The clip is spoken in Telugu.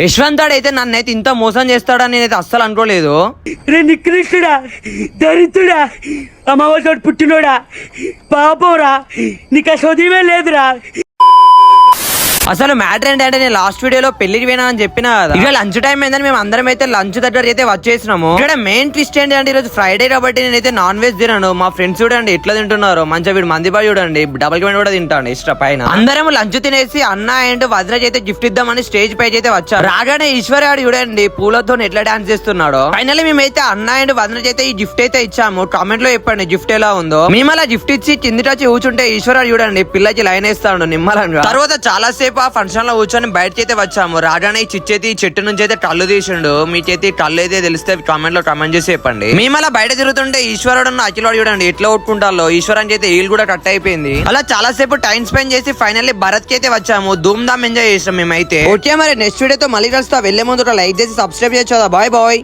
యశ్వంత్ అయితే నన్నైతే ఇంత మోసం చేస్తాడని నేనైతే అస్సలు అనుకోలేదు. రే నికృష్టుడా, దరిద్రుడా, అమావాసోడు పుట్టినోడా, పాపోరా, నీకు ఆ చదివే లేదురా. అసలు మ్యాటర్ ఏంటంటే నేను లాస్ట్ వీడియోలో పెళ్లికి పోయినా అని చెప్పినా కదా. ఇక లంచ్ టైం అయిందని మేము అందరం అయితే లంచ్ దగ్గర అయితే వచ్చేసినాము. ఇక్కడ మెయిన్ ట్విస్ట్ ఏంటంటే ఈరోజు ఫ్రైడే కాబట్టి నేనైతే నాన్ వెజ్ తిన్నాను. మా ఫ్రెండ్స్ చూడండి ఎట్లా తింటున్నారు, మంచిగా వీడు మందిబాయి చూడండి డబుల్ కి కూడా తింటాను ఇష్ట పైన. అందరం లంచ్ తినేసి అన్న అండ్ వజ్రజ్ అయితే గిఫ్ట్ ఇద్దామని స్టేజ్ పైకి అయితే వచ్చారు. రాగానే ఈశ్వర్యాడు చూడండి పూలతో ఎట్లా డాన్స్ చేస్తున్నాడో. ఫైనల్లీ మేమైతే అన్న అండ్ వజ్రజ్ అయితే ఈ గిఫ్ట్ అయితే ఇచ్చాము. కామెంట్ లో చెప్పండి గిఫ్ట్ ఎలా ఉందో. మేము అలా గిఫ్ట్ ఇచ్చి కిందిట వచ్చి కూర్చుంటే ఈశ్వర్యాడు చూడండి పిల్లకి లైన్ వేస్తాడు నిమ్మలంగా. తర్వాత చాలా సేపు ఆ ఫంక్షన్ లో కూర్చొని బయటకి అయితే వచ్చాము. రాగానే ఈ చిచ్చేతి చెట్టు నుంచి అయితే కళ్ళు తీసిండు. మీకైతే కళ్ళు అయితే తెలిస్తే కామెంట్ లో కామెంట్ చేసి చెప్పండి. మేము అలా బయట తిరుగుతుంటే ఈశ్వరుడు అఖిలాడు చూడండి ఎట్లా కొట్టుకుంటాలో. ఈశ్వరానికి అయితే ఈల్ కూడా కట్ అయిపోయింది. అలా చాలా సేపు టైం స్పెండ్ చేసి ఫైనల్లీ భరత్ కి అయితే వచ్చాము. ధూమ్ ధామ్ ఎంజాయ్ చేసాం మేమైతే. ఓకే మరి నెక్స్ట్ వీడియోతో మళ్ళీ కలుస్తా. వెళ్లే ముందు లైక్ చేసి సబ్స్క్రైబ్ చేయొచ్చు. Bye bye.